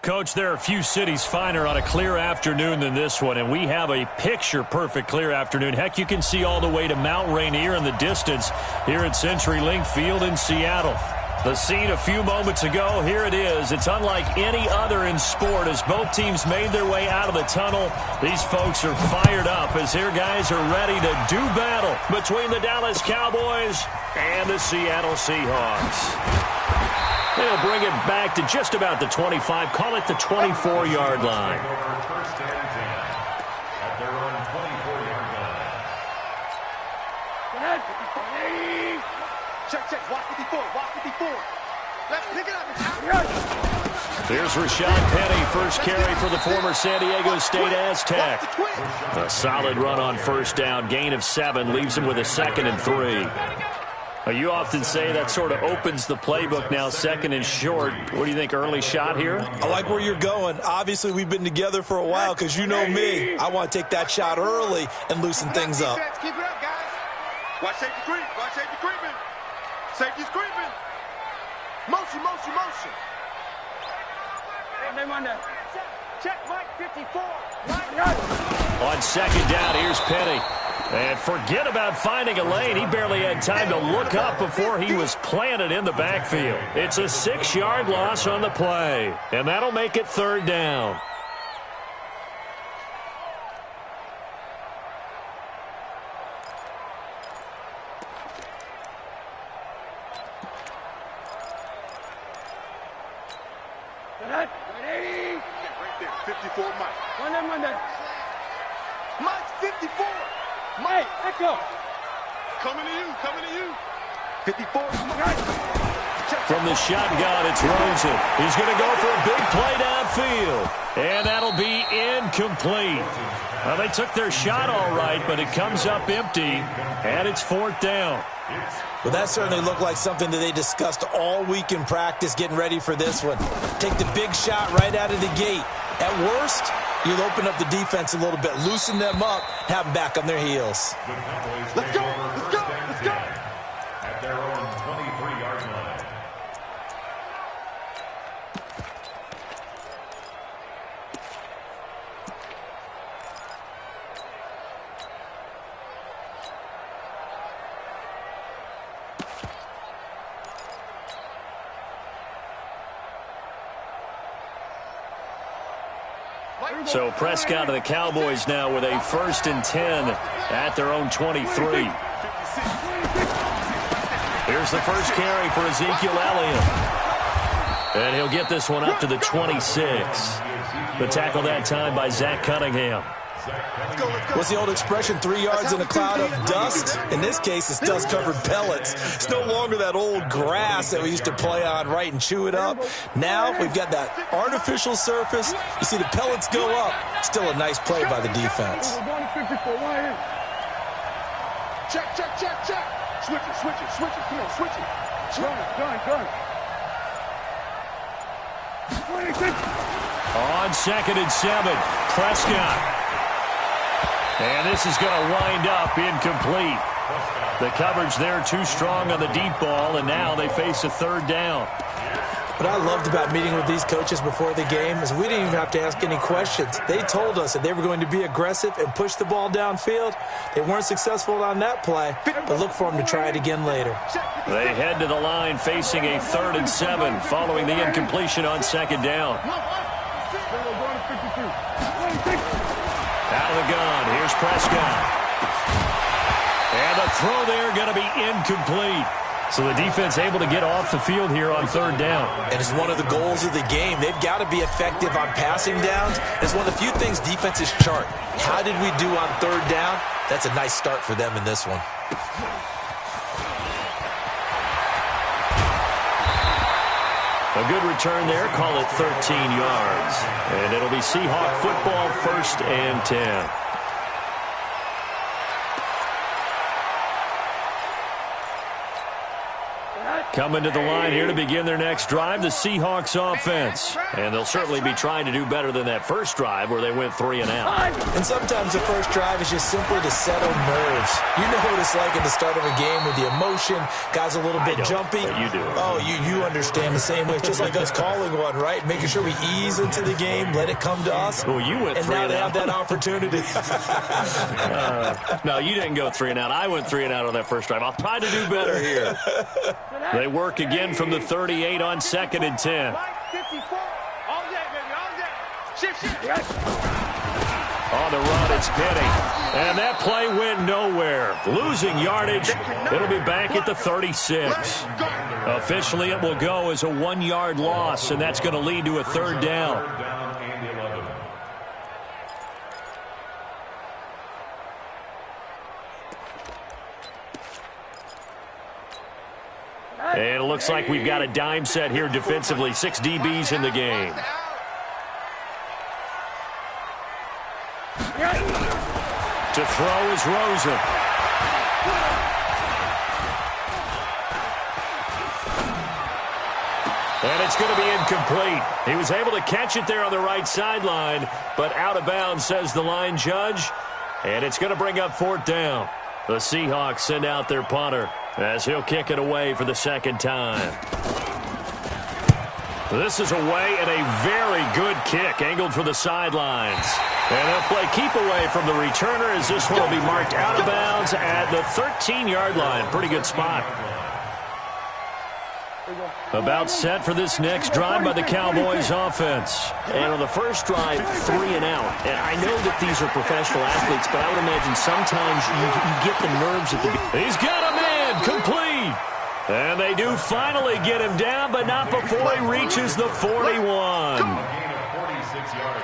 Coach, there are a few cities finer on a clear afternoon than this one, and we have a picture-perfect clear afternoon. Heck, you can see all the way to Mount Rainier in the distance here at CenturyLink Field in Seattle. The scene a few moments ago, here it is. It's unlike any other in sport as both teams made their way out of the tunnel. These folks are fired up as their guys are ready to do battle between the Dallas Cowboys and the Seattle Seahawks. They'll bring it back to just about the 25. Call it the 24-yard line. First and 10 at their own 24-yard line. Check. Walk 54. Walk 54. Let's pick it up. Here's Rashad Penny, first carry for the former San Diego State Aztec. A solid run on first down. Gain of 7 leaves him with a 2nd and 3. You often say that sort of opens the playbook now, 2nd and short. What do you think, early shot here? I like where you're going. Obviously, we've been together for a while because you know me. I want to take that shot early and loosen things up. Keep it up, guys. Watch safety creep. Watch safety creeping. Safety's creeping. Motion. Check, Mike, 54. On second down, here's Penny. And forget about finding a lane. He barely had time to look up before he was planted in the backfield. It's a 6-yard loss on the play. And that'll make it 3rd down. Right there, 54, Mike. Mike, 54. Mike, echo. Coming to you. 54. From the shotgun, it's Rosen. He's going to go for a big play downfield. And that'll be incomplete. Well, they took their shot all right, but it comes up empty, and it's 4th down. Well, that certainly looked like something that they discussed all week in practice getting ready for this one. Take the big shot right out of the gate. At worst, you'll open up the defense a little bit, loosen them up, have them back on their heels. Let's go. At their own 23-yard line. So Prescott and the Cowboys now with a 1st and 10 at their own 23. Here's the first carry for Ezekiel Elliott. And he'll get this one up to the 26. The tackle that time by Zach Cunningham. What's the old expression, 3 yards in a cloud of dust? In this case, it's dust-covered pellets. It's no longer that old grass that we used to play on, right, and chew it up. Now we've got that artificial surface. You see the pellets go up. Still a nice play by the defense. Check. Switch it. Come on, switch it. Gun. On 2nd and 7, Prescott. And this is going to wind up incomplete. The coverage there too strong on the deep ball, and now they face a 3rd down. What I loved about meeting with these coaches before the game is we didn't even have to ask any questions. They told us that they were going to be aggressive and push the ball downfield. They weren't successful on that play, but look for them to try it again later. They head to the line facing a 3rd and 7 following the incompletion on 2nd down. Out of the gun, here's Prescott. And the throw there going to be incomplete. So the defense able to get off the field here on 3rd down. And it's one of the goals of the game. They've got to be effective on passing downs. It's one of the few things defenses chart. How did we do on 3rd down? That's a nice start for them in this one. A good return there, call it 13 yards. And it'll be Seahawk football, 1st and 10. Coming to the line here to begin their next drive, the Seahawks offense. And they'll certainly be trying to do better than that first drive where they went 3 and out. And sometimes the first drive is just simply to settle nerves. You know what it's like at the start of a game with the emotion, guys a little bit jumpy. But you do. Oh, you understand the same way. It's just like us calling one, right? Making sure we ease into the game, let it come to us. Well, you went 3 and out. And now they have that opportunity. No, you didn't go 3 and out. I went 3 and out on that first drive. I'll try to do better here. They work again from the 38 on 2nd and 10. On the run, it's Penny. And that play went nowhere. Losing yardage. It'll be back at the 36. Officially, it will go as a 1-yard loss, and that's going to lead to a 3rd down. And it looks like we've got a dime set here defensively. 6 DBs in the game. To throw is Rosen. And it's going to be incomplete. He was able to catch it there on the right sideline, but out of bounds, says the line judge. And it's going to bring up 4th down. The Seahawks send out their punter as he'll kick it away for the 2nd time. This is away and a very good kick angled for the sidelines. And they'll play keep away from the returner as this one will be marked out of bounds at the 13-yard line. Pretty good spot. About set for this next drive by the Cowboys offense. And on the first drive, 3 and out. And I know that these are professional athletes, but I would imagine sometimes you get the nerves at the beginning. He's got a man complete. And they do finally get him down, but not before he reaches the 41.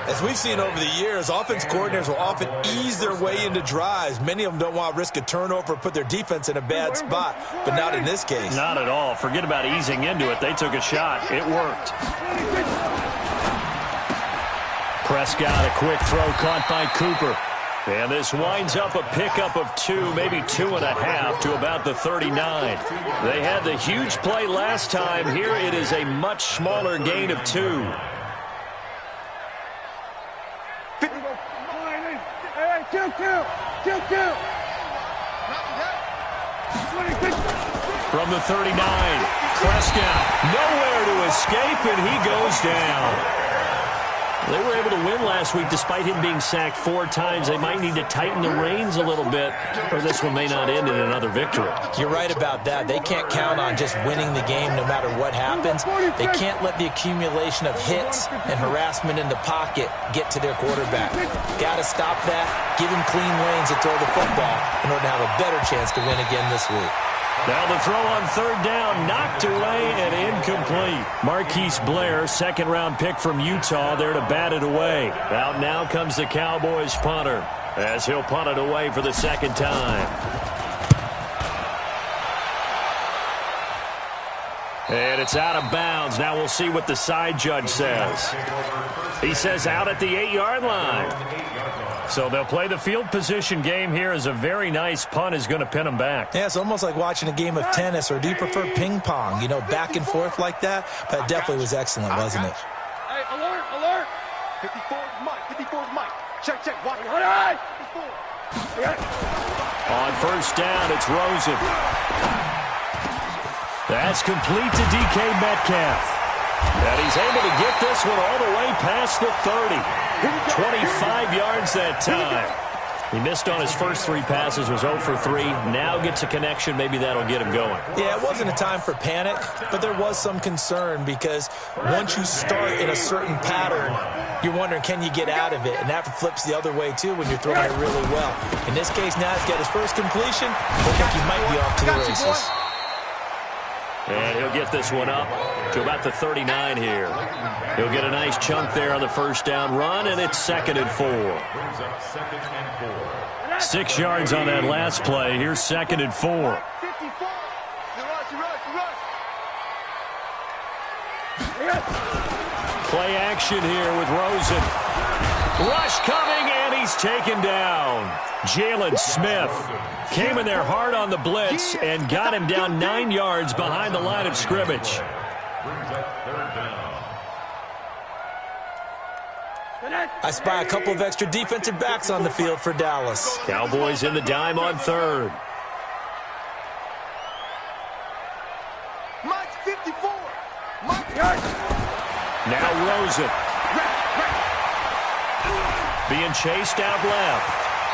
As we've seen over the years, offense coordinators will often ease their way into drives. Many of them don't want to risk a turnover or put their defense in a bad spot, but not in this case. Not at all. Forget about easing into it. They took a shot. It worked. Prescott, a quick throw caught by Cooper. And this winds up a pickup of 2, maybe 2.5 to about the 39. They had the huge play last time. Here it is a much smaller gain of 2. From the 39, Prescott nowhere to escape, and he goes down. They were able to win last week despite him being sacked 4 times. They might need to tighten the reins a little bit, or this one may not end in another victory. You're right about that. They can't count on just winning the game no matter what happens. They can't let the accumulation of hits and harassment in the pocket get to their quarterback. Got to stop that, give him clean lanes to throw the football in order to have a better chance to win again this week. Now the throw on 3rd down, knocked away and incomplete. Marquise Blair, 2nd-round pick from Utah, there to bat it away. Out now comes the Cowboys punter as he'll punt it away for the 2nd time. And it's out of bounds. Now we'll see what the side judge says. He says out at the 8-yard line. So they'll play the field position game here as a very nice punt is going to pin them back. Yeah, it's almost like watching a game of tennis, or do you prefer ping pong? You know, back and forth like that? But it definitely was excellent, wasn't it? Hey, alert, alert. 54 is Mike, 54 is Mike. Check, check, watch. 54. On 1st down, it's Rosen. That's complete to DK Metcalf. And he's able to get this one all the way past the 30. 25 yards that time. He missed on his first 3 passes, was 0 for 3. Now gets a connection. Maybe that'll get him going. Yeah, it wasn't a time for panic, but there was some concern because once you start in a certain pattern, you're wondering, can you get out of it? And that flips the other way, too, when you're throwing it really well. In this case, now he's got his first completion. I think he might be off to the races. And he'll get this one up to about the 39 here. He'll get a nice chunk there on the 1st down run, and it's 2nd and 4. 6 yards on that last play. Here's 2nd and 4. Play action here with Rosen. Rush coming, and he's taken down. Jalen Smith came in there hard on the blitz and got him down 9 yards behind the line of scrimmage. I spy a couple of extra defensive backs on the field for Dallas. Cowboys in the dime on third. Mike's 54. Now Rosen. Being chased out left.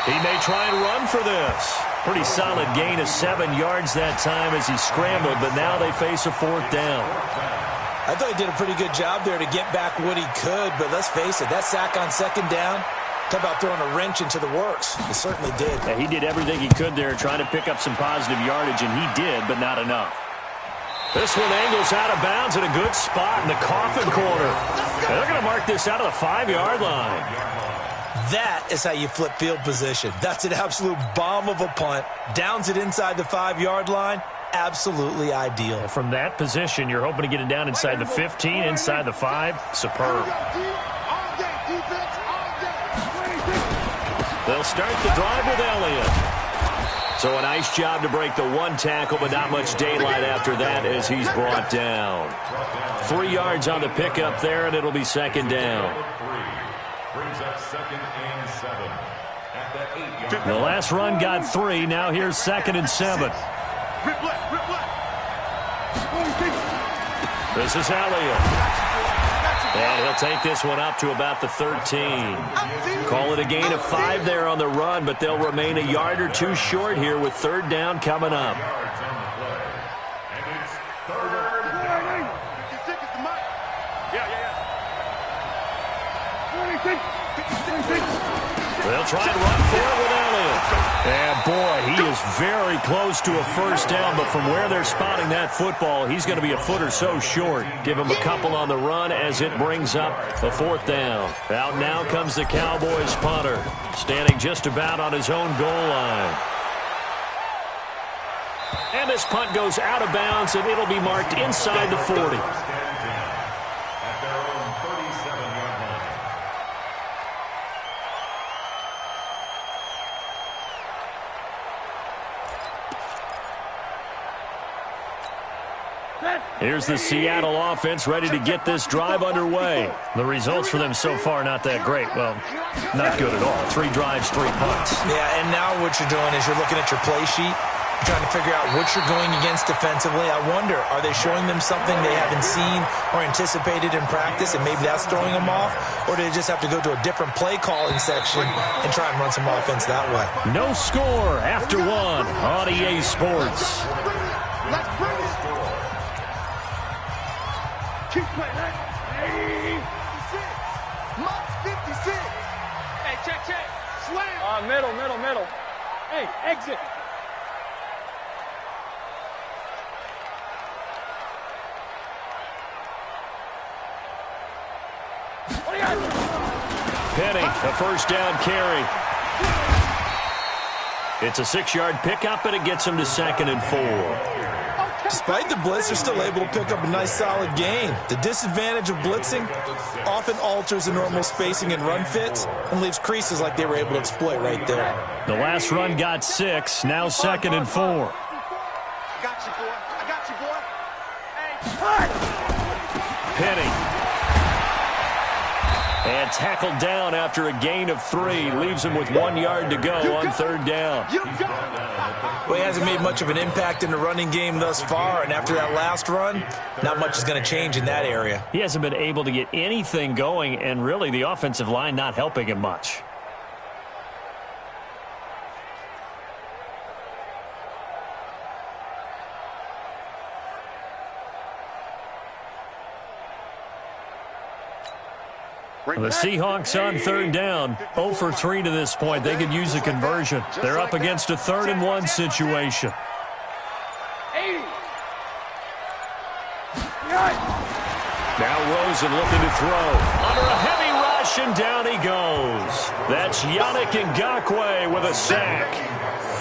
He may try and run for this. Pretty solid gain of 7 yards that time as he scrambled, but now they face a fourth down. I thought he did a pretty good job there to get back what he could, but let's face it, that sack on second down, talk about throwing a wrench into the works. He certainly did. Yeah, he did everything he could there trying to pick up some positive yardage, and he did, but not enough. This one angles out of bounds in a good spot in the coffin corner. They're going to mark this out of the 5-yard line. That is how you flip field position. That's an absolute bomb of a punt. Downs it inside the 5-yard line. Absolutely ideal. From that position, you're hoping to get it down inside the 15, inside the 5. Superb. They'll start the drive with Elliott. So a nice job to break the one tackle, but not much daylight after that as he's brought down. 3 yards on the pickup there, and it'll be second down. Brings up 2nd and 7 at the 8-yard. The last run got 3. Now here's 2nd and 7. This is Elliott. And he'll take this one up to about the 13. Call it a gain of 5 there on the run, but they'll remain a yard or 2 short here with third down coming up. They'll try and run for it with Elliott. And, boy, he is very close to a first down, but from where they're spotting that football, he's going to be a foot or so short. Give him a couple on the run as it brings up a fourth down. Out now comes the Cowboys punter, standing just about on his own goal line. And this punt goes out of bounds, and it'll be marked inside the 40. Here's the Seattle offense ready to get this drive underway. The results for them so far not that great. Well, not good at all. 3 drives, 3 punts. Yeah, and now what you're doing is you're looking at your play sheet, trying to figure out what you're going against defensively. I wonder, are they showing them something they haven't seen or anticipated in practice, and maybe that's throwing them off? Or do they just have to go to a different play calling section and try and run some offense that way? No score after 1 on EA Sports. Let's bring it. Keep playing that. Hey, 56. Mike's 56. Hey, check. Slam. Middle. Hey, exit. Penny, a first down carry. It's a 6-yard pickup, and it gets him to 2nd and 4. Despite the blitz, they're still able to pick up a nice solid gain. The disadvantage of blitzing often alters the normal spacing and run fits and leaves creases like they were able to exploit right there. The last run got 6, now 2nd and 4. I got you, boy. Hey. Penny. And tackled down after a gain of 3. Leaves him with 1 yard to go on third down. Well, he hasn't made much of an impact in the running game thus far, and after that last run, not much is going to change in that area. He hasn't been able to get anything going, and really the offensive line not helping him much. The Seahawks on third down, 0 for 3 to this point. They could use a conversion. They're up against a 3rd and 1 situation. Now Rosen looking to throw. Under a heavy rush, and down he goes. That's Yannick Ngakoue with a sack.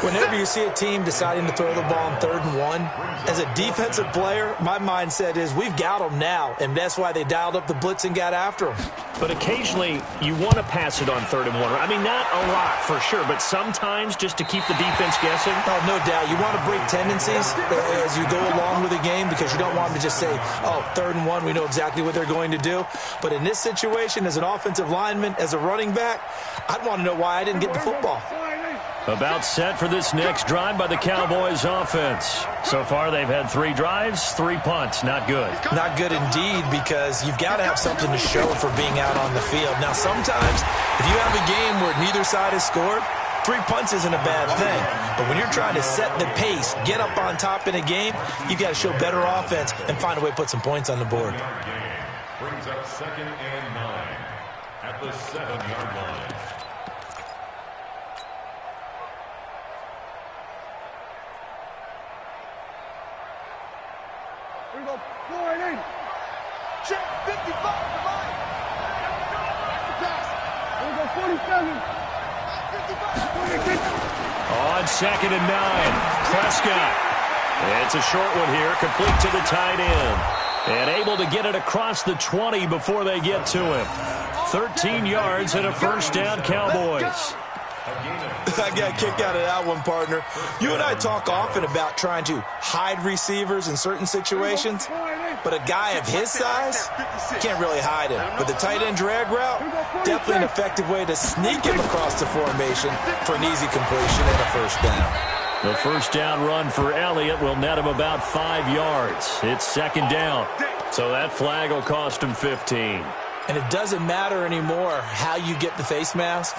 Whenever you see a team deciding to throw the ball on 3rd and 1, as a defensive player, my mindset is we've got them now, and that's why they dialed up the blitz and got after them. But occasionally, you want to pass it on 3rd and 1. I mean, not a lot for sure, but sometimes just to keep the defense guessing. Oh, no doubt. You want to break tendencies as you go along with the game because you don't want them to just say, oh, 3rd and 1, we know exactly what they're going to do. But in this situation, as an offensive lineman, as a running back, I'd want to know why I didn't get the football. About set for this next drive by the Cowboys offense. So far, they've had 3 drives, 3 punts. Not good. Not good indeed, because you've got to have something to show for being out on the field. Now, sometimes, if you have a game where neither side has scored, 3 punts isn't a bad thing. But when you're trying to set the pace, get up on top in a game, you've got to show better offense and find a way to put some points on the board. Brings up 2nd and 9 at the 7-yard line. Here we go. 480. Check 55 to mine. Pass. Here we go. 47. 55. On 2nd and 9, Prescott. It's a short one here, complete to the tight end. And able to get it across the 20 before they get to him. 13 yards and a first down, Cowboys. I got a kick out of that one, partner. You and I talk often about trying to hide receivers in certain situations, but a guy of his size can't really hide him. But the tight end drag route, definitely an effective way to sneak him across the formation for an easy completion and a first down. The first down run for Elliott will net him about 5 yards. It's 2nd down, so that flag will cost him 15. And it doesn't matter anymore how you get the face mask.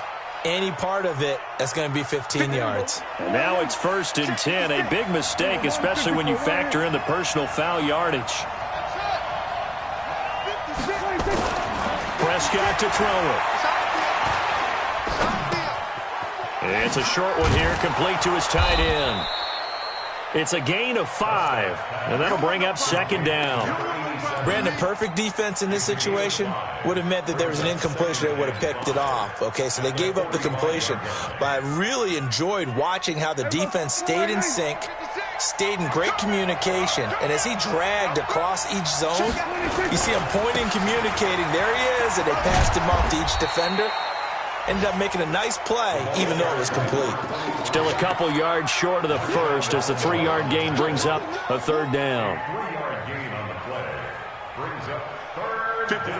Any part of it, that's going to be 15 yards. And now it's 1st and 10. A big mistake, especially when you factor in the personal foul yardage. Prescott to throw it. It's a short one here, complete to his tight end. It's a gain of 5, and that'll bring up 2nd down. Brandon, perfect defense in this situation would have meant that there was an incompletion. They would have picked it off. Okay, so they gave up the completion. But I really enjoyed watching how the defense stayed in sync, stayed in great communication, and as he dragged across each zone, you see him pointing, communicating. There he is, and they passed him off to each defender. Ended up making a nice play, even though it was complete. Still a couple yards short of the first as the 3-yard gain brings up a 3rd down. 3-yard gain on the play. Brings up 3rd down.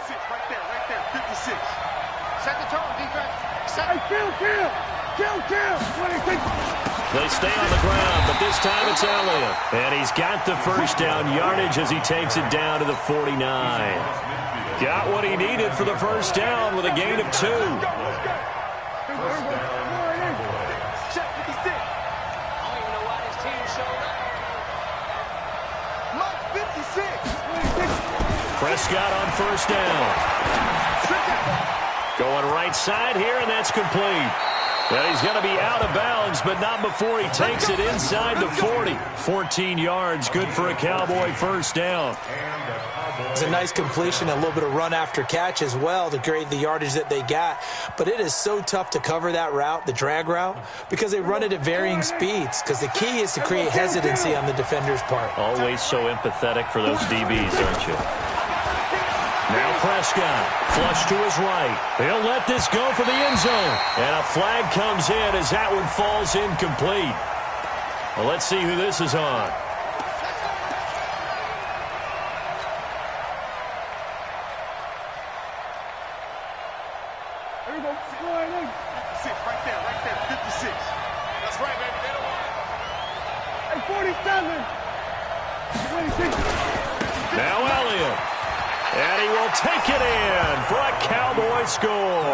6 right there, 56. Set the tone, defense. Hey, kill. 26. They stay on the ground, but this time it's Elliott. And he's got the first down yardage as he takes it down to the 49. Got what he needed for the first down with a gain of 2. Check 56. I don't even know why this team showed up. Mike 56. Prescott on first down. Going right side here, and that's complete. And he's going to be out of bounds, but not before he takes it inside the 40. 14 yards, good for a Cowboy first down. It's a nice completion, a little bit of run after catch as well to create the yardage that they got. But it is so tough to cover that route, the drag route, because they run it at varying speeds. Because the key is to create hesitancy on the defender's part. Always so empathetic for those DBs, aren't you? Now Prescott, flush to his right. He'll let this go for the end zone. And a flag comes in as that one falls incomplete. Well, let's see who this is on. Here we go. 480. 56 right there, 56. That's right, baby. They don't want it. Hey, 47. 26. Now Elliott. And he will take it in for a Cowboy score.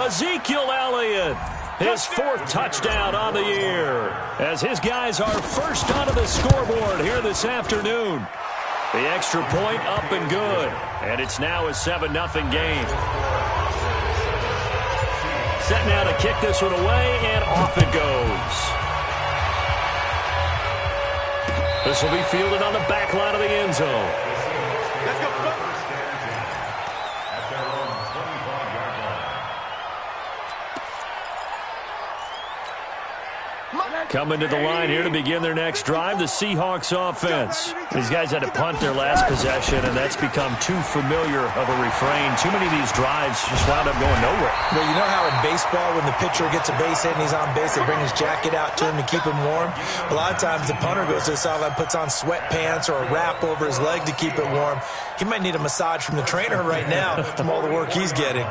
Ezekiel Elliott, his 4th touchdown on the year, as his guys are first onto the scoreboard here this afternoon. The extra point up and good, and it's now a 7-0 game. Set now to kick this one away, and off it goes. This will be fielded on the back line of the end zone. Let's go. At their own 25-yard line. Coming to the line here to begin their next drive, the Seahawks offense. These guys had to punt their last possession, and that's become too familiar of a refrain. Too many of these drives just wound up going nowhere. Well, you know how in baseball, when the pitcher gets a base hit and he's on base, they bring his jacket out to him to keep him warm? A lot of times the punter goes to the sideline, puts on sweatpants or a wrap over his leg to keep it warm. He might need a massage from the trainer right now from all the work he's getting.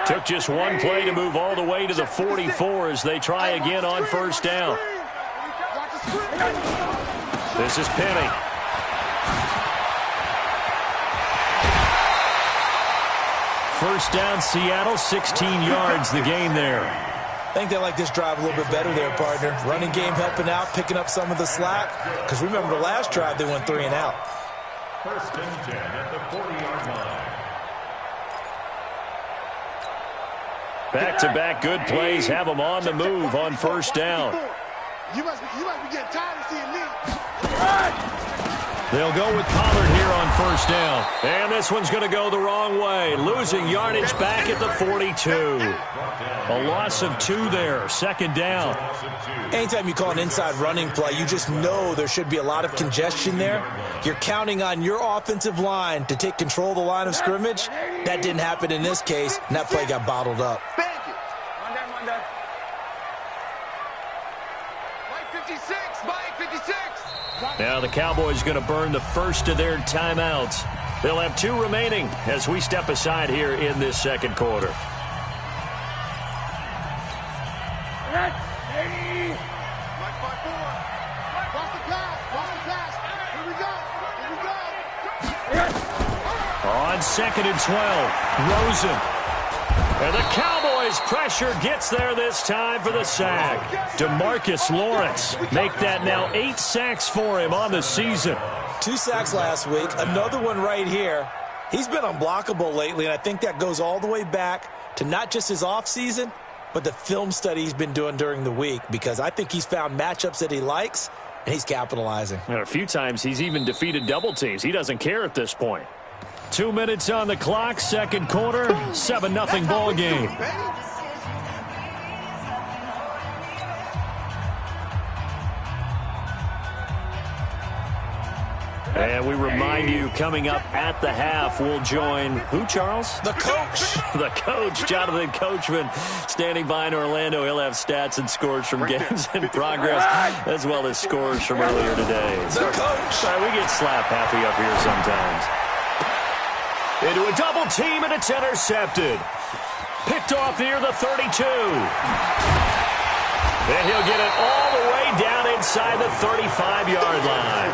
Took just one play to move all the way to the 44 as they try again on first down. This is Penny. First down, Seattle, 16 yards the gain there. I think they like this drive a little bit better there, partner. Running game helping out, picking up some of the slack. Because remember the last drive, they went 3 and out. First and 10 at the 40-yard line. Back-to-back good plays have them on the move on first down. You must be getting tired of seeing me. They'll go with Pollard here on first down. And this one's going to go the wrong way. Losing yardage back at the 42. A loss of 2 there. Second down. Anytime you call an inside running play, you just know there should be a lot of congestion there. You're counting on your offensive line to take control of the line of scrimmage. That didn't happen in this case, and that play got bottled up. Now the Cowboys going to burn the first of their timeouts. They'll have 2 remaining as we step aside here in this second quarter. On second and 12, Rosen. And the Cowboys pressure gets there this time for the sack. DeMarcus Lawrence make that now 8 sacks for him on the season. 2 sacks last week, another one right here. He's been unblockable lately, and I think that goes all the way back to not just his offseason, but the film study he's been doing during the week, because I think he's found matchups that he likes, and he's capitalizing. And a few times he's even defeated double teams. He doesn't care at this point. 2 minutes on the clock, second quarter, 7-0 ball game. And we remind you, coming up at the half, we'll join who, Charles? The coach. The coach, Jonathan Coachman, standing by in Orlando. He'll have stats and scores from games in progress, as well as scores from earlier today. The coach. Sorry, we get slap happy up here sometimes. Into a double team, and it's intercepted. Picked off near the 32. And he'll get it all the way down inside the 35-yard line.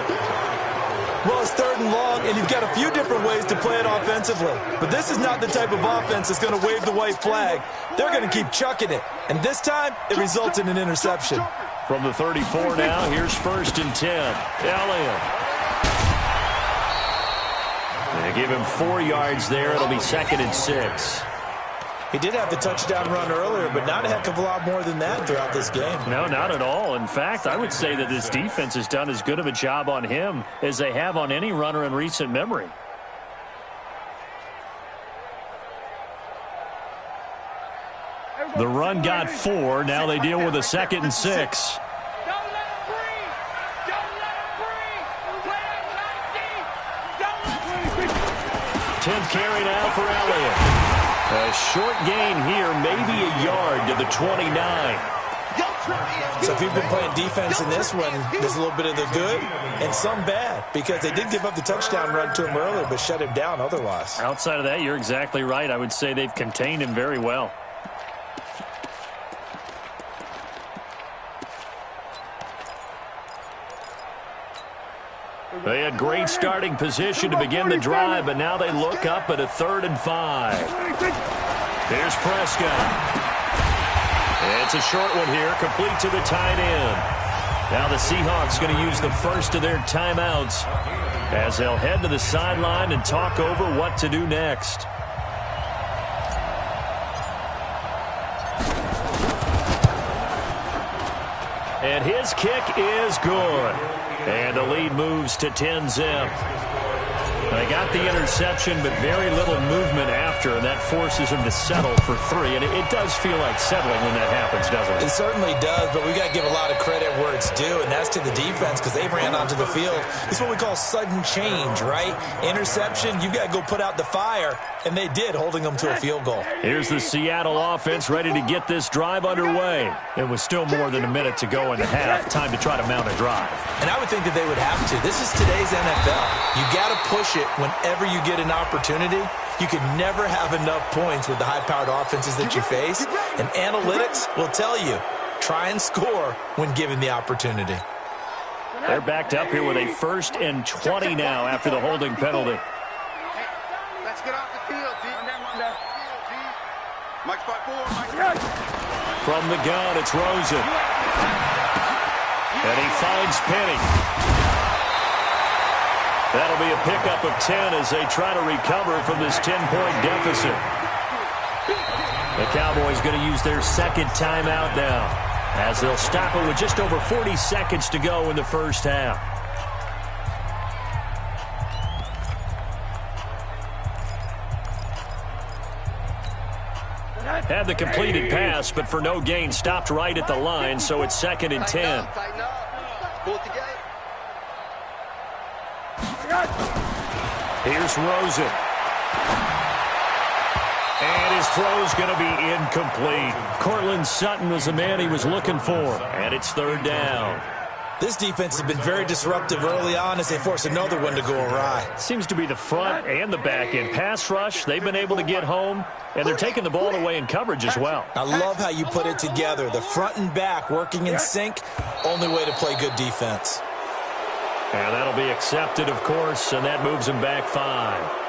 Well, it's 3rd and long, and you've got a few different ways to play it offensively. But this is not the type of offense that's going to wave the white flag. They're going to keep chucking it. And this time, it results in an interception. From the 34 now, here's first and 10. Elliott. They give him 4 yards there. It'll be second and 6. He did have the touchdown run earlier, but not a heck of a lot more than that throughout this game. No, not at all. In fact, I would say that this defense has done as good of a job on him as they have on any runner in recent memory. The run got 4. Now they deal with a second and 6. 10th carry now for Elliott. A short gain here, maybe a yard to the 29. So if you've been playing defense in this one, there's a little bit of the good and some bad, because they did give up the touchdown run to him earlier, but shut him down otherwise. Outside of that, you're exactly right. I would say they've contained him very well. They had great starting position to begin the drive, but now they look up at a 3rd and 5. Here's Prescott. It's a short one here, complete to the tight end. Now the Seahawks going to use the first of their timeouts as they'll head to the sideline and talk over what to do next. And his kick is good. And the lead moves to 10-zip. They got the interception, but very little movement after, and that forces him to settle for 3. And it does feel like settling when that happens, doesn't it? It certainly does, but we got to give a lot of credit where it's due, and that's to the defense because they ran onto the field. It's what we call sudden change, right? Interception, you've got to go put out the fire, and they did, holding them to a field goal. Here's the Seattle offense ready to get this drive underway. It was still more than a minute to go in the half. Time to try to mount a drive. And I would think that they would have to. This is today's NFL. You got to push it whenever you get an opportunity. You can never have enough points with the high-powered offenses that you face. And analytics will tell you, try and score when given the opportunity. They're backed up here with a 1st and 20 now after the holding penalty. Let's get off the field, D. Mike spot 4, Mike. From the gun, it's Rosen. And he finds Penny. That'll be a pickup of 10 as they try to recover from this 10-point deficit. The Cowboys going to use their 2nd timeout now, as they'll stop it with just over 40 seconds to go in the first half. Had the completed pass, but for no gain, stopped right at the line, so it's 2nd and 10. Pull it together. Here's Rosen. And his throw's going to be incomplete. Cortland Sutton was the man he was looking for. And it's 3rd down. This defense has been very disruptive early on as they force another one to go awry. Seems to be the front and the back end. Pass rush, they've been able to get home, and they're taking the ball away in coverage as well. I love how you put it together. The front and back working in sync, only way to play good defense. And that'll be accepted, of course, and that moves him back 5.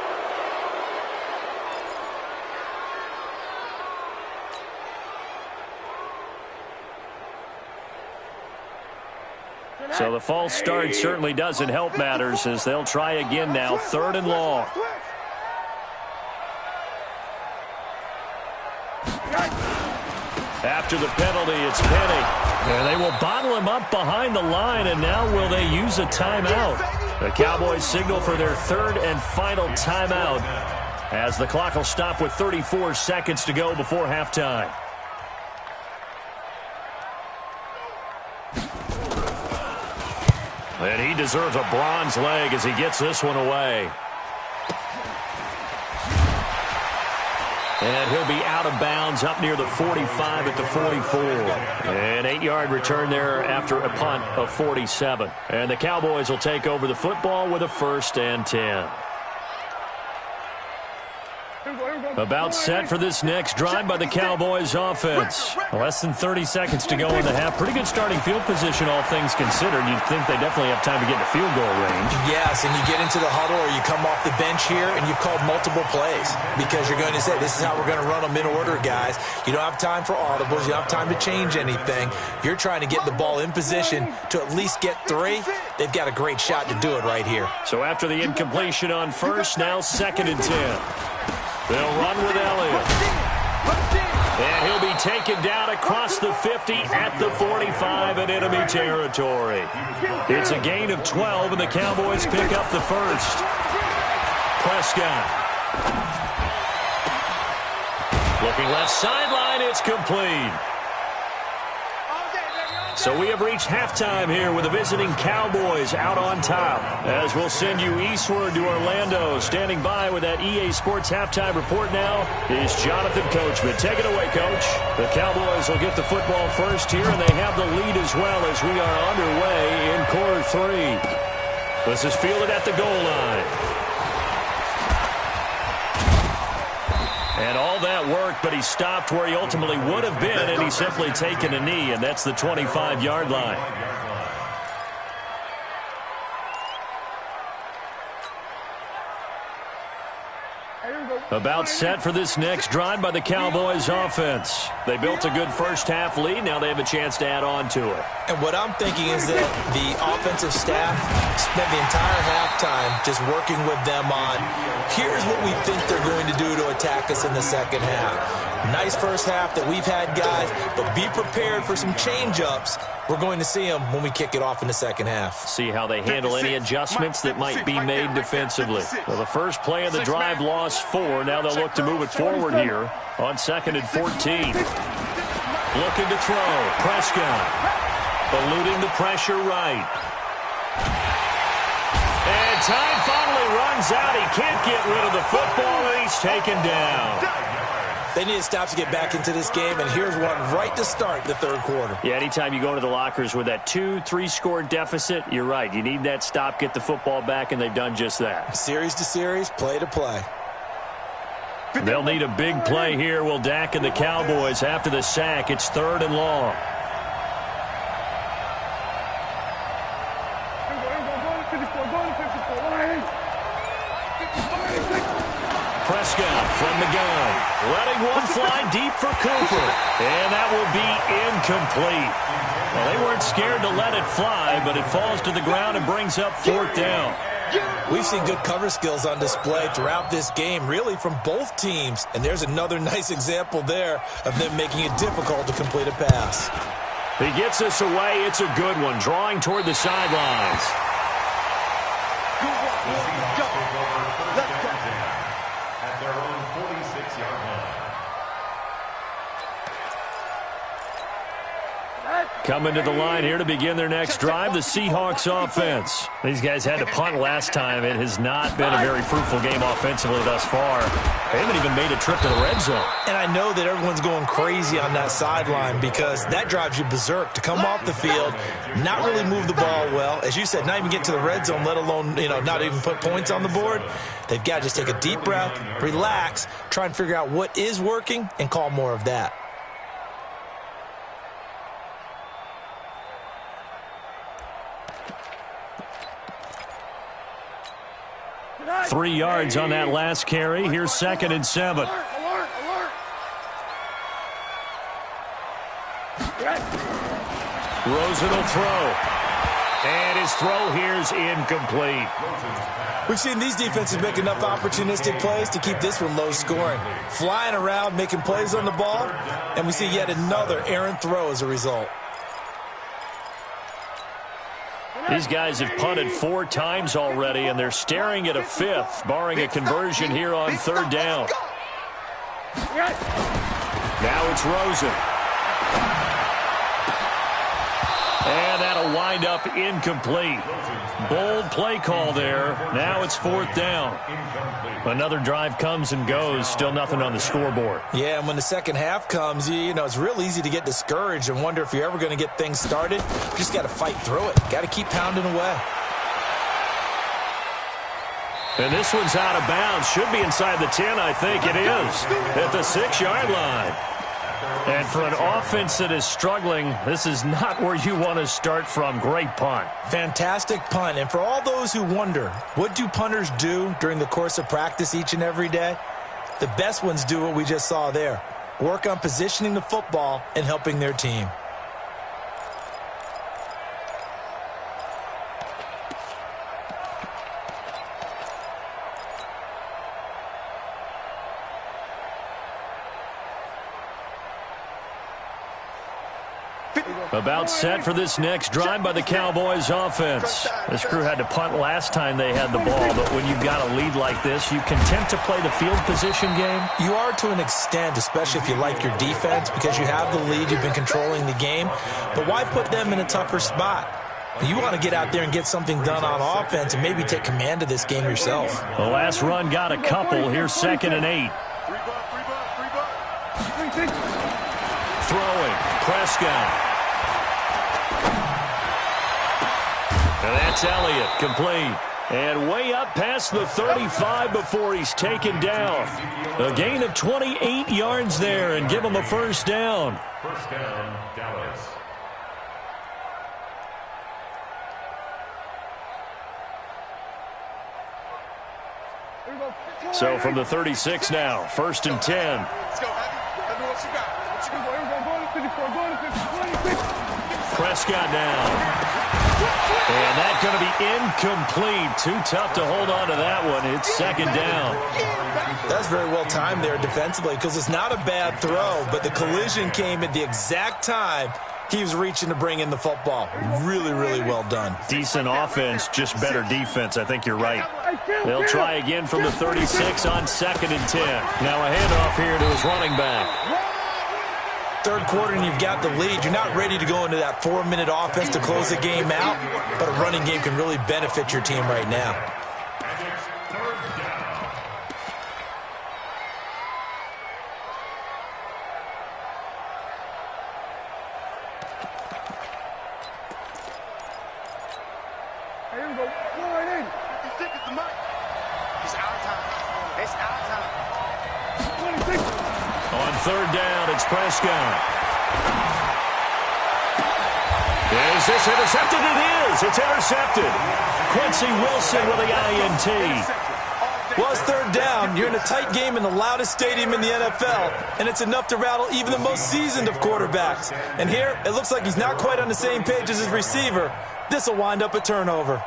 So the false start certainly doesn't help matters as they'll try again now, 3rd and long. After the penalty, it's Penny. And they will bottle him up behind the line, and now will they use a timeout? The Cowboys signal for their 3rd and final timeout as the clock will stop with 34 seconds to go before halftime. And he deserves a bronze leg as he gets this one away. And he'll be out of bounds up near the 45 at the 44. An 8-yard return there after a punt of 47. And the Cowboys will take over the football with a 1st and 10. About set for this next drive by the Cowboys offense. Less than 30 seconds to go in the half. Pretty good starting field position, all things considered. You'd think they definitely have time to get to field goal range. Yes, and you get into the huddle or you come off the bench here and you've called multiple plays because you're going to say, this is how we're going to run them in order, guys. You don't have time for audibles. You don't have time to change anything. You're trying to get the ball in position to at least get 3. They've got a great shot to do it right here. So after the incompletion on 1st, now 2nd and 10. They'll run with Elliott. And he'll be taken down across the 50 at the 45 in enemy territory. It's a gain of 12, and the Cowboys pick up the 1st. Prescott. Looking left sideline, it's complete. So we have reached halftime here with the visiting Cowboys out on top. As we'll send you eastward to Orlando. Standing by with that EA Sports halftime report now is Jonathan Coachman. Take it away, Coach. The Cowboys will get the football first here, and they have the lead as well as we are underway in quarter 3. This is fielded at the goal line. And all that worked, but he stopped where he ultimately would have been, and he's simply taken a knee, and that's the 25-yard line. About set for this next drive by the Cowboys offense. They built a good first-half lead. Now they have a chance to add on to it. And what I'm thinking is that the offensive staff spent the entire halftime just working with them on, here's what we think they're going to do to attack us in the second half. Nice first half that we've had, guys, but be prepared for some change-ups. We're going to see them when we kick it off in the second half. See how they handle any adjustments that might be made defensively. Well, the first play of the drive lost 4. Now they'll look to move it forward here on 2nd and 14. Looking to throw. Prescott. Eluding the pressure right. And time finally runs out. He can't get rid of the football, and he's taken down. They need to stop to get back into this game, and here's one right to start the third quarter. Yeah, anytime you go into the lockers with that 2-3 score deficit, you're right. You need that stop, get the football back, and they've done just that. Series to series, play to play. They'll need a big play here. Will Dak and the Cowboys after the sack. It's 3rd and long. Prescott from the gun. Letting one fly deep for Cooper. And that will be incomplete. Well, they weren't scared to let it fly, but it falls to the ground and brings up 4th down. We've seen good cover skills on display throughout this game, really from both teams. And there's another nice example there of them making it difficult to complete a pass. He gets us away. It's a good one. Drawing toward the sidelines. At their own 46-yard line. Coming to the line here to begin their next drive, the Seahawks offense. These guys had to punt last time. It has not been a very fruitful game offensively thus far. They haven't even made a trip to the red zone. And I know that everyone's going crazy on that sideline because that drives you berserk to come off the field, not really move the ball well. As you said, not even get to the red zone, let alone, not even put points on the board. They've got to just take a deep breath, relax, try and figure out what is working, and call more of that. 3 yards on that last carry. Here's 2nd and 7. Rosen will throw. And his throw here is incomplete. We've seen these defenses make enough opportunistic plays to keep this one low scoring. Flying around, making plays on the ball, and we see yet another errant throw as a result. These guys have punted 4 times already, and they're staring at a 5th, barring a conversion here on 3rd down. Now it's Rosen. And that'll wind up incomplete. Bold play call there. Now it's 4th down. Another drive comes and goes. Still nothing on the scoreboard. Yeah, and when the second half comes, it's real easy to get discouraged and wonder if you're ever going to get things started. You just got to fight through it. Got to keep pounding away. And this one's out of bounds. Should be inside the 10, I think it is. At the 6-yard line. And for an offense that is struggling, this is not where you want to start from. Great punt. Fantastic punt. And for all those who wonder, what do punters do during the course of practice each and every day? The best ones do what we just saw there. Work on positioning the football and helping their team. About set for this next drive by the Cowboys offense. This crew had to punt last time they had the ball, but when you've got a lead like this, you content to play the field position game? You are to an extent, especially if you like your defense, because you have the lead, you've been controlling the game. But why put them in a tougher spot? You want to get out there and get something done on offense and maybe take command of this game yourself. The last run got a couple. Here's 2nd and 8. Throwing. Prescott. And that's Elliott, complete. And way up past the 35 before he's taken down. A gain of 28 yards there and give him a 1st down. 1st down, Dallas. So from the 36 now, 1st and 10. Let's go, Abby. Let me what you got. Go to 54, go to 54, go to 50, 26. Prescott down. And that's going to be incomplete. Too tough to hold on to that one. It's second down. That's very well timed there defensively because it's not a bad throw, but the collision came at the exact time he was reaching to bring in the football. Really, really well done. Decent offense, just better defense. I think you're right. They'll try again from the 36 on 2nd and 10. Now a handoff here to his running back. Third quarter and you've got the lead. You're not ready to go into that 4-minute offense to close the game out, but a running game can really benefit your team right now. Here we go. Go right in. 56 is the mark. It's our time. It's our time. 26. On 3rd down, it's Prescott. Is this intercepted? It is. It's intercepted. Quincy Wilson with the INT. Well, it's 3rd down. You're in a tight game in the loudest stadium in the NFL, and it's enough to rattle even the most seasoned of quarterbacks. And here, it looks like he's not quite on the same page as his receiver. This will wind up a turnover.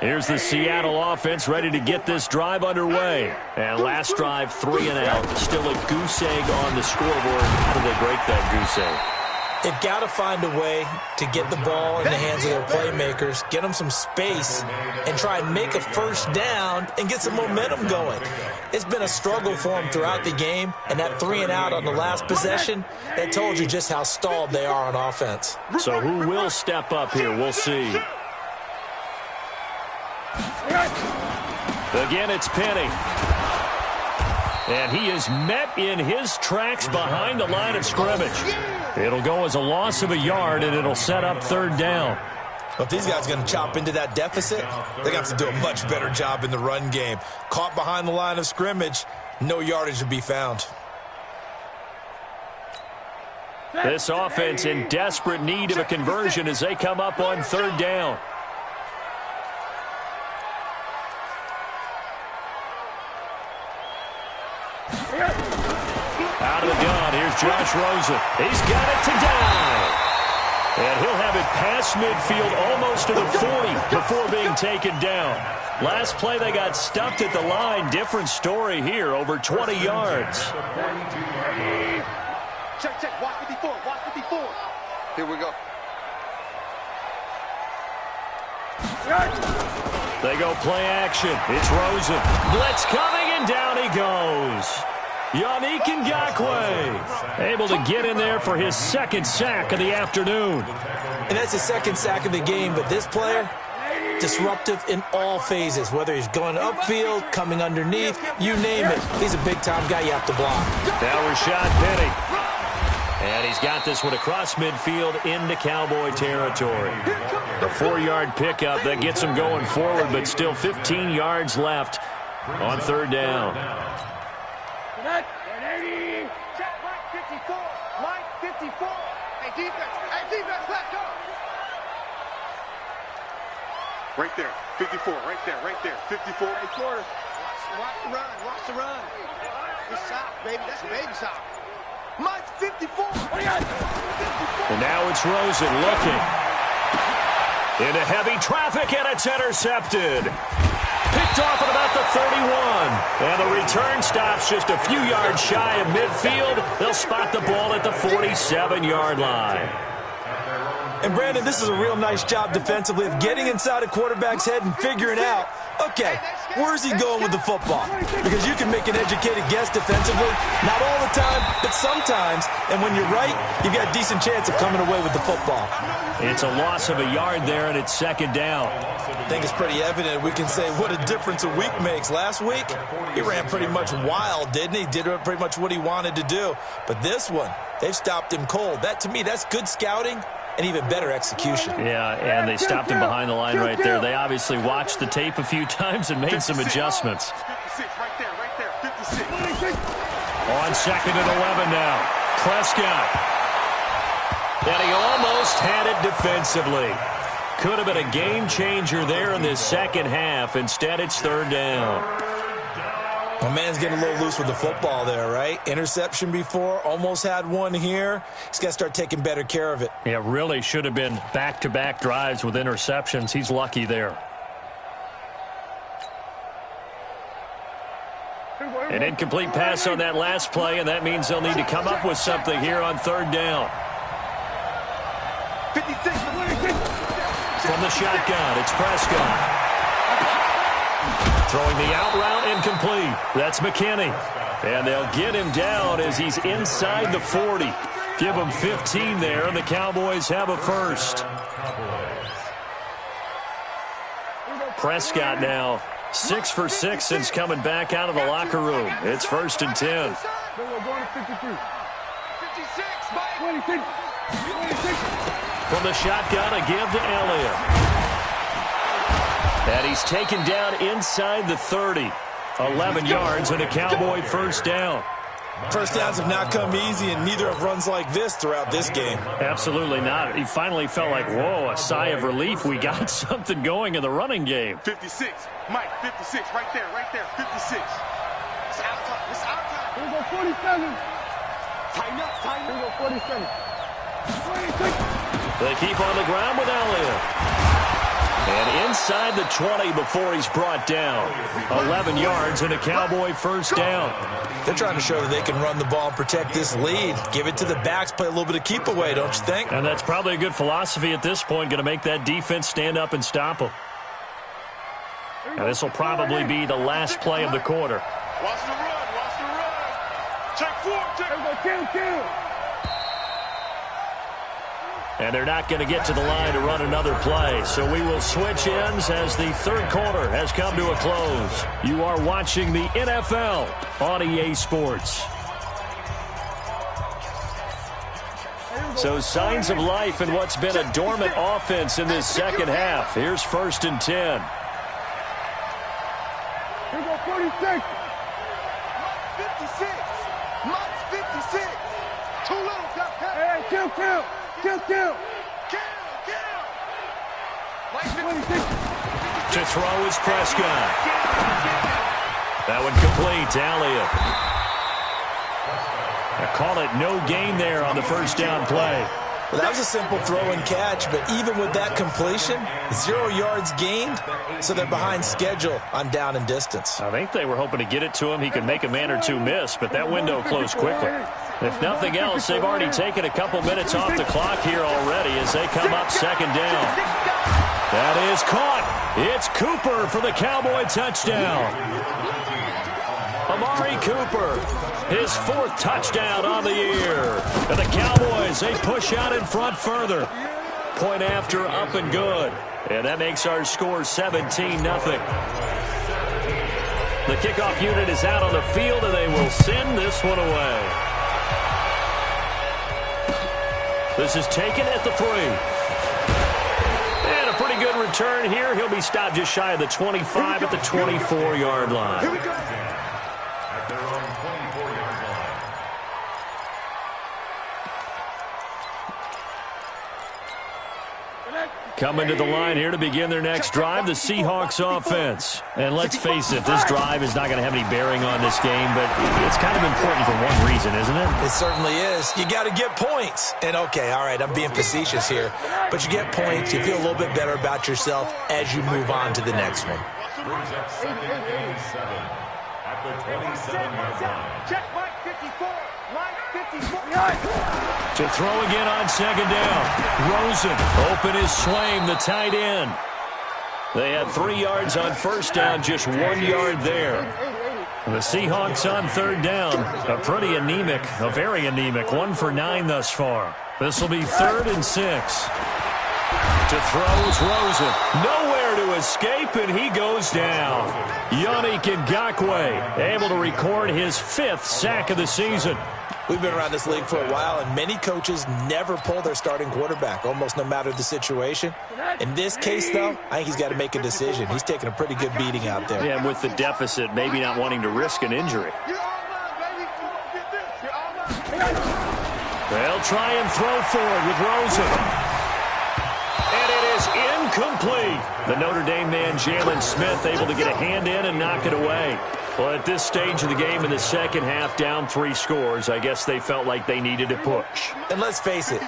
Here's the Seattle offense ready to get this drive underway. And last drive, 3 and out. Still a goose egg on the scoreboard. How do they break that goose egg? They've got to find a way to get the ball in the hands of their playmakers, get them some space, and try and make a first down and get some momentum going. It's been a struggle for them throughout the game, and that 3 and out on the last possession, that told you just how stalled they are on offense. So who will step up here? We'll see. Again, it's Penny. And he is met in his tracks behind the line of scrimmage. It'll go as a loss of a yard, and it'll set up 3rd down. But if these guys are going to chop into that deficit, they're going to have to do a much better job in the run game. Caught behind the line of scrimmage, no yardage to be found. This offense in desperate need of a conversion as they come up on 3rd down. Out of the gun, here's Josh Rosen. He's got it to down. And he'll have it past midfield almost to the 40 before being taken down. Last play, they got stuffed at the line. Different story here, over 20 yards. Check, check. Watch 54. Watch 54. Here we go. They go play action. It's Rosen. Blitz coming, and down he goes. Yannick Ngakoue able to get in there for his 2nd sack of the afternoon. And that's his 2nd sack of the game, but this player, disruptive in all phases, whether he's going upfield, coming underneath, you name it. He's a big-time guy you have to block. Now Rashad Penny. And he's got this one across midfield into Cowboy territory. A 4-yard pickup that gets him going forward, but still 15 yards left on 3rd down. Check, Mike 54. Mike 54. Hey, defense, let's go. Right there, 54, right there, 54. Hey, quarter. Watch the run. Good shot, baby. That's a baby shot. Mike 54. And now it's Rosen looking. Into heavy traffic, and it's intercepted. Picked off at about the 31. And the return stops just a few yards shy of midfield. They'll spot the ball at the 47-yard line. And, Brandon, this is a real nice job defensively of getting inside a quarterback's head and figuring out, okay, where's he going with the football? Because you can make an educated guess defensively, not all the time, but sometimes. And when you're right, you've got a decent chance of coming away with the football. It's a loss of a yard there, and it's 2nd down. I think it's pretty evident. We can say what a difference a week makes. Last week, he ran pretty much wild, didn't he? Did pretty much what he wanted to do. But this one, they've stopped him cold. That, to me, that's good scouting and even better execution. Yeah, and they stopped him behind the line right there. They obviously watched the tape a few times and made some adjustments. 56, right there, 56. On 2nd and 11 now. Prescott. And he almost had it defensively. Could have been a game changer there in this second half. Instead, it's 3rd down. My man's getting a little loose with the football there, right? Interception before, almost had one here. He's got to start taking better care of it. Yeah, really should have been back-to-back drives with interceptions. He's lucky there. An incomplete pass on that last play, and that means they'll need to come up with something here on third down. 56. From the shotgun, it's Prescott. Throwing the out route, incomplete. That's McKinney. And they'll get him down as he's inside the 40. Give him 15 there, and the Cowboys have a first. Prescott now 6 for 6 since coming back out of the locker room. It's 1st and 10. From the shotgun, a give to Elliott. And he's taken down inside the 30. 11 yards and a Cowboy first down. First downs have not come easy, and neither have runs like this throughout this game. Absolutely not. He finally felt like, whoa, a sigh of relief. We got something going in the running game. 56. Mike, 56. Right there, 56. It's our time. It's our time. Here we go, 47. Tighten up, tighten Here we up. go, 47. 26. They keep on the ground with Elliott. And inside the 20 before he's brought down. 11 yards and a Cowboy first down. They're trying to show that they can run the ball and protect this lead. Give it to the backs, play a little bit of keep away, don't you think? And that's probably a good philosophy at this point, going to make that defense stand up and stop them. And this will probably be the last play of the quarter. Watch the run, watch the run. Check 4, check. Here we go, kill. And they're not going to get to the line to run another play. So we will switch ends as the third quarter has come to a close. You are watching the NFL on EA Sports. So signs of life in what's been a dormant offense in this second half. Here's 1st and 10. Here we go, 46. 56. Mike's 56. Too little, Hey, kill. Kill. To throw is Prescott. That one complete to Elliott. I call it no gain there on the first down play. Well, that was a simple throw and catch, but even with that completion, 0 yards gained, so they're behind schedule on down and distance. I think they were hoping to get it to him. He could make a man or two miss, but that window closed quickly. If nothing else, they've already taken a couple minutes off the clock here already as they come up second down. That is caught. It's Cooper for the Cowboy touchdown. Amari Cooper, his 4th touchdown on the year. And the Cowboys, they push out in front further. Point after, up and good. And that makes our score 17-0. The kickoff unit is out on the field, and they will send this one away. This is taken at the 3. And a pretty good return here. He'll be stopped just shy of the 25 at the 24-yard line. Here we go. At their own 24-yard line. Coming to the line here to begin their next drive, the Seahawks offense. And let's face it, this drive is not going to have any bearing on this game, but it's kind of important for one reason, isn't it? It certainly is. You got to get points. And, okay, all right, I'm being facetious here, but you get points, you feel a little bit better about yourself as you move on to the next one. Brings up 2nd and 7 at the 27-yard line. Check Mike 54. Mike 54. To throw again on second down. Rosen, open is Swaim, the tight end. They had 3 yards on first down, just 1 yard there. The Seahawks on third down, a very anemic, 1 for 9 thus far. This will be 3rd and 6. To throw is Rosen. Nowhere to escape, and he goes down. Yannick Ngakoue able to record his 5th sack of the season. We've been around this league for a while, and many coaches never pull their starting quarterback, almost no matter the situation. In this case, though, I think he's got to make a decision. He's taking a pretty good beating out there. Yeah, with the deficit, maybe not wanting to risk an injury. You're all mine, baby. You won't get this. You're all mine. They'll try and throw forward with Rosen. And it is incomplete. The Notre Dame man, Jalen Smith, able to get a hand in and knock it away. Well, at this stage of the game in the second half, down 3 scores, I guess they felt like they needed to push. And let's face it,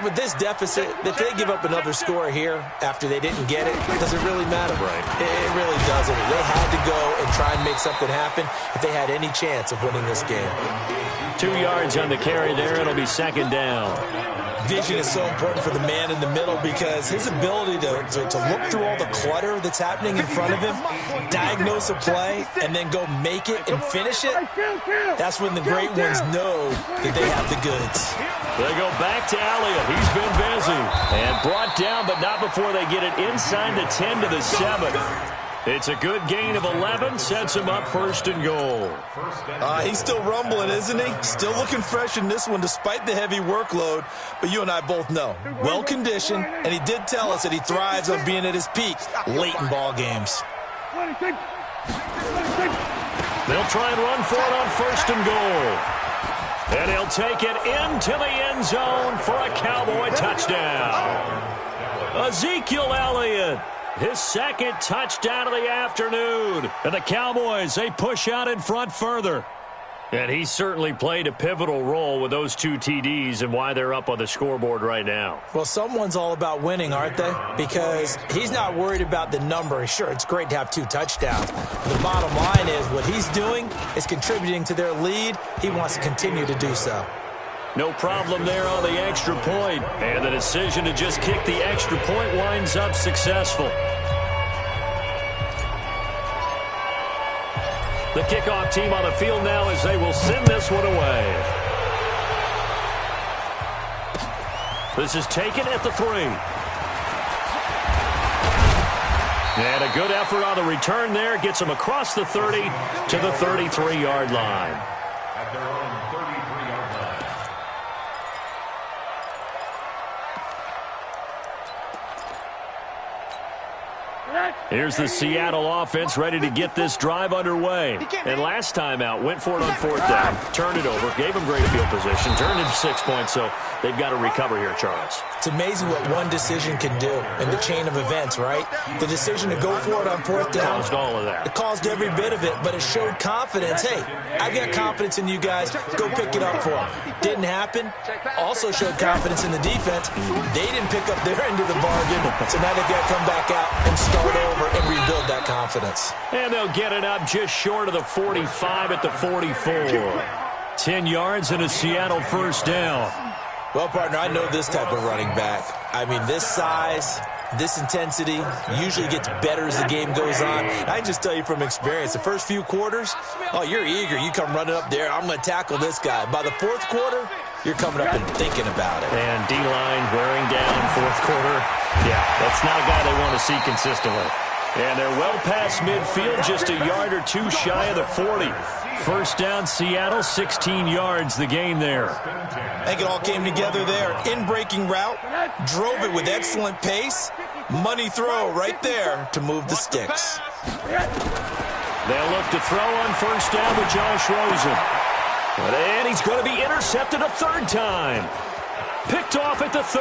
with this deficit, if they give up another score here after they didn't get it, does it really matter? Right. It really doesn't. They had to go and try and make something happen if they had any chance of winning this game. 2 yards on the carry there. It'll be second down. Vision is so important for the man in the middle because his ability to look through all the clutter that's happening in front of him, diagnose a play, and then go make it and finish it, that's when the great ones know that they have the goods. They go back to Elliott. He's been busy. And brought down, but not before they get it inside the 10 to the 7. It's a good gain of 11, sets him up first and goal. He's still rumbling, isn't he? Still looking fresh in this one despite the heavy workload. But you and I both know, well-conditioned, and he did tell us that he thrives on being at his peak late in ball games. They'll try and run for it on first and goal. And he'll take it into the end zone for a Cowboy touchdown. Ezekiel Elliott. His second touchdown of the afternoon. And the Cowboys, they push out in front further. And he certainly played a pivotal role with those 2 TDs and why they're up on the scoreboard right now. Well, someone's all about winning, aren't they? Because he's not worried about the number. Sure, it's great to have 2 touchdowns. The bottom line is what he's doing is contributing to their lead. He wants to continue to do so. No problem there on the extra point. And the decision to just kick the extra point winds up successful. The kickoff team on the field now as they will send this one away. This is taken at the 3. And a good effort on the return there. Gets him across the 30 to the 33-yard line. At their own 33-yard line. Here's the Seattle offense ready to get this drive underway. And last time out, went for it on 4th down, turned it over, gave them great field position, turned into 6 points, so they've got to recover here, Charles. It's amazing what one decision can do in the chain of events, right? The decision to go for it on 4th down. Caused all of that. It caused every bit of it, but it showed confidence. Hey, I've got confidence in you guys. Go pick it up for them. Didn't happen. Also showed confidence in the defense. They didn't pick up their end of the bargain, so now they've got to come back out and start over and rebuild that confidence. And they'll get it up just short of the 45 at the 44. 10 yards and a Seattle first down. Well, partner, I know this type of running back. I mean, this size, this intensity usually gets better as the game goes on. I can just tell you from experience, the first few quarters, oh, you're eager. You come running up there, I'm going to tackle this guy. By the 4th quarter, you're coming up and thinking about it. And D-line wearing down 4th quarter. Yeah, that's not a guy they want to see consistently. And they're well past midfield, just a yard or 2 shy of the 40. First down, Seattle, 16 yards, the gain there. I think it all came together there. In-breaking route, drove it with excellent pace. Money throw right there to move the sticks. They'll look to throw on first down with Josh Rosen. And he's going to be intercepted a 3rd time. Picked off at the 30.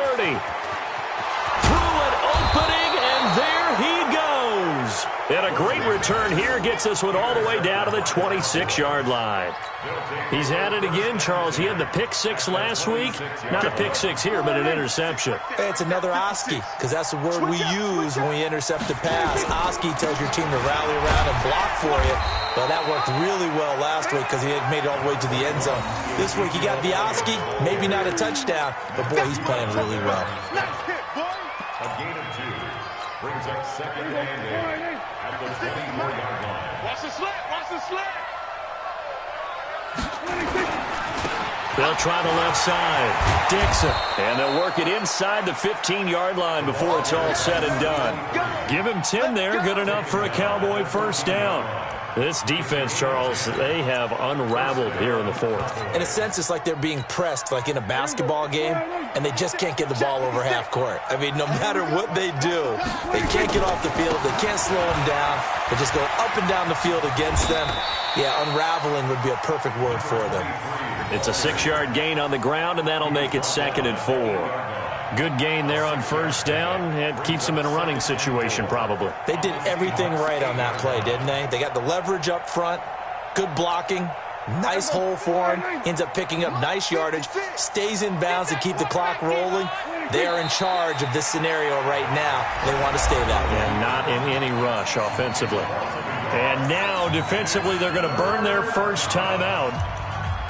Through an opening, and there he goes. And a great return here gets this one all the way down to the 26-yard line. He's had it again, Charles. He had the pick 6 last week. Not a pick 6 here, but an interception. It's another Oski, because that's the word we use when we intercept a pass. Oski tells your team to rally around and block for you. Well, that worked really well last week because he had made it all the way to the end zone. This week he got the Oski, maybe not a touchdown, but boy, he's playing really well. A gain of 2 brings up second and 8 at the 24-yard line. Watch the slant. Watch the slant. They'll try the left side. Dixon. And they'll work it inside the 15-yard line before it's all said and done. Give him 10 there. Good enough for a Cowboy first down. This defense, Charles, they have unraveled here in the 4th. In a sense, it's like they're being pressed, like in a basketball game, and they just can't get the ball over half court. I mean, no matter what they do, they can't get off the field. They can't slow them down. They just go up and down the field against them. Yeah, unraveling would be a perfect word for them. It's a 6-yard gain on the ground, and that'll make it 2nd and 4. Good gain there on first down. It keeps them in a running situation probably. They did everything right on that play, didn't they? They got the leverage up front, good blocking, nice hole for him, ends up picking up nice yardage, stays in bounds to keep the clock rolling. They are in charge of this scenario right now. They want to stay that way. And not in any rush offensively. And now defensively they're going to burn their first timeout.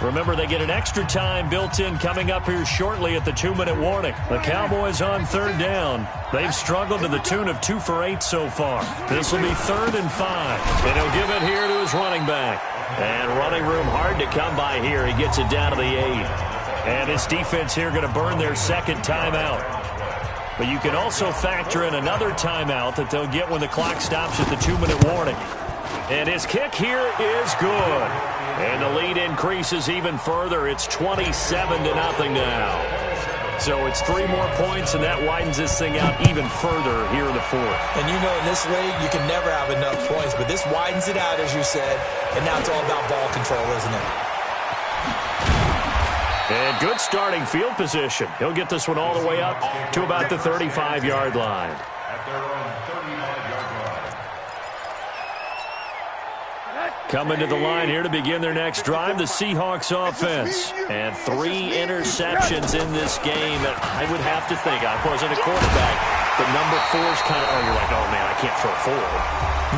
Remember, they get an extra time built in coming up here shortly at the 2-minute warning. The Cowboys on third down. They've struggled to the tune of 2 for 8 so far. This will be 3rd and 5. And he'll give it here to his running back. And running room hard to come by here. He gets it down to the 8. And his defense here going to burn their second timeout. But you can also factor in another timeout that they'll get when the clock stops at the 2-minute warning. And his kick here is good. And the lead increases even further. It's 27-0 now. So it's 3 more points, and that widens this thing out even further here in the 4th. And you know in this league, you can never have enough points, but this widens it out, as you said, and now it's all about ball control, isn't it? And good starting field position. He'll get this one all the way up to about the 35-yard line. At their own 35-yard line. Coming to the line here to begin their next drive, the Seahawks offense. And 3 interceptions in this game. And I would have to think, I wasn't a quarterback, but number 4's kind of, you're like, oh, man, I can't throw 4.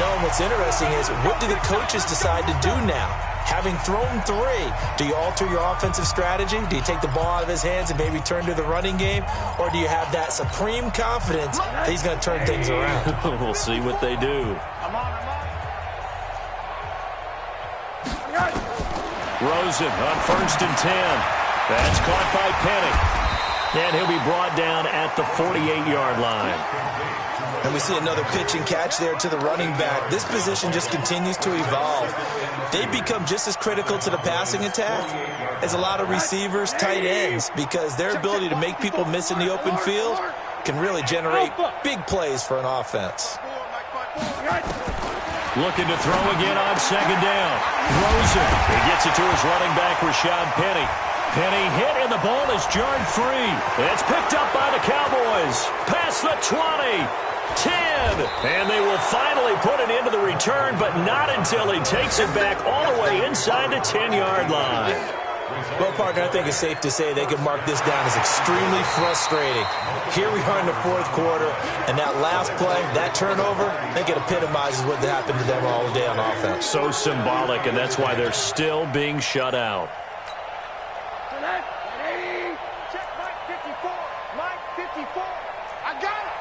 No, and what's interesting is, what do the coaches decide to do now? Having thrown 3, do you alter your offensive strategy? Do you take the ball out of his hands and maybe turn to the running game? Or do you have that supreme confidence that he's going to turn things around? We'll see what they do. Rosen on 1st and 10. That's caught by Penny. And he'll be brought down at the 48-yard line. And we see another pitch and catch there to the running back. This position just continues to evolve. They become just as critical to the passing attack as a lot of receivers, tight ends, because their ability to make people miss in the open field can really generate big plays for an offense. Looking to throw again on 2nd down. Rosen. He gets it to his running back, Rashad Penny. Penny hit, and the ball is jarred free. It's picked up by the Cowboys. Past the 20. 10. And they will finally put it into the return, but not until he takes it back all the way inside the 10-yard line. Well, Parker, I think it's safe to say they can mark this down as extremely frustrating. Here we are in the 4th quarter, and that last play, that turnover, I think it epitomizes what happened to them all day on offense. So symbolic, and that's why they're still being shut out. Check Mike 54. Mike 54. I got it.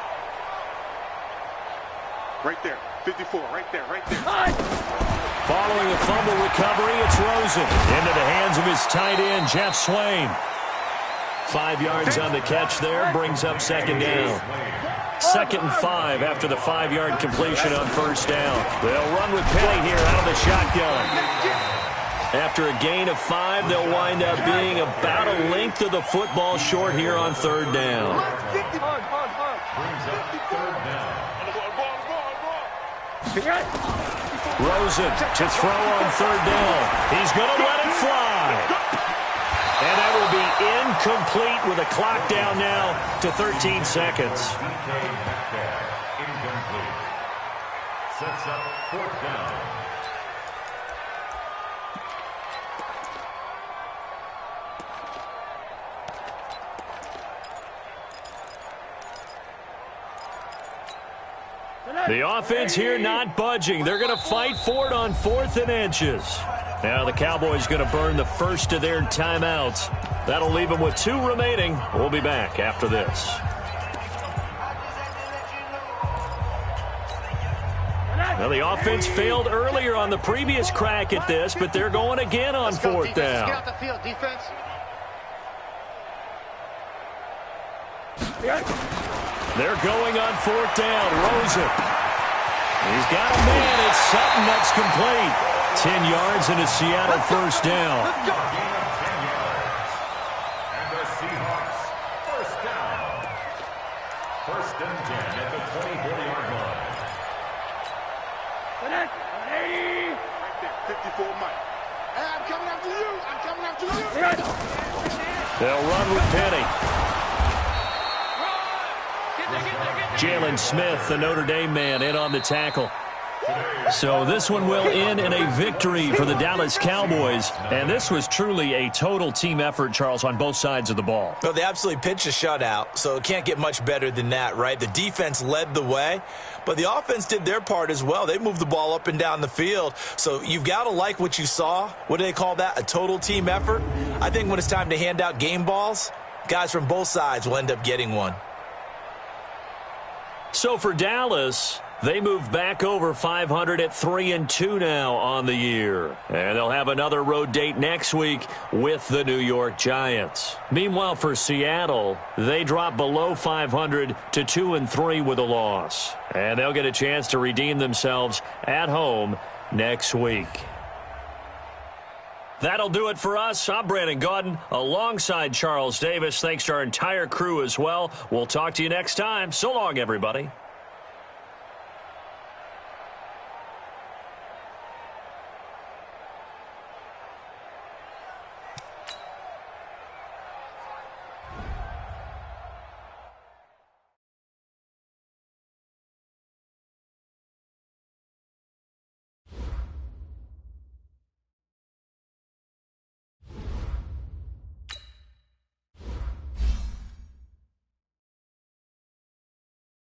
Right there. 54. Right there. Right there. Following a fumble recovery, it's Rosen. Into the hands of his tight end, Jeff Swain. 5 yards on the catch there, brings up 2nd down. 2nd and 5 after the 5-yard completion on 1st down. They'll run with Penny here out of the shotgun. After a gain of 5, they'll wind up being about a length of the football short here on 3rd down. Brings up 3rd down. Rosen to throw on 3rd down. He's going to let it fly. And that will be incomplete with a clock down now to 13 seconds. Incomplete. Sets up 4th down. The offense here not budging. They're going to fight for it on 4th and inches. Now the Cowboys going to burn the first of their timeouts. That'll leave them with 2 remaining. We'll be back after this. Now the offense failed earlier on the previous crack at this, but they're going again on 4th down. Get out the field, defense. They're going on 4th down. Rosen. He's got a man. It's Sutton that's complete. 10 yards and a Seattle first down. And the Seahawks first down. 1st and 10 at the 24-yard line. 54 Mike. Hey, I'm coming after you. I'm coming after you. They'll run with Penny. Jalen Smith, the Notre Dame man, in on the tackle. So this one will end in a victory for the Dallas Cowboys. And this was truly a total team effort, Charles, on both sides of the ball. Well, they absolutely pitched a shutout, so it can't get much better than that, right? The defense led the way, but the offense did their part as well. They moved the ball up and down the field. So you've got to like what you saw. What do they call that? A total team effort? I think when it's time to hand out game balls, guys from both sides will end up getting one. So for Dallas, they move back over 500 at 3-2 now on the year. And they'll have another road date next week with the New York Giants. Meanwhile, for Seattle, they drop below 500 to 2-3 with a loss. And they'll get a chance to redeem themselves at home next week. That'll do it for us. I'm Brandon Gaudin alongside Charles Davis. Thanks to our entire crew as well. We'll talk to you next time. So long, everybody.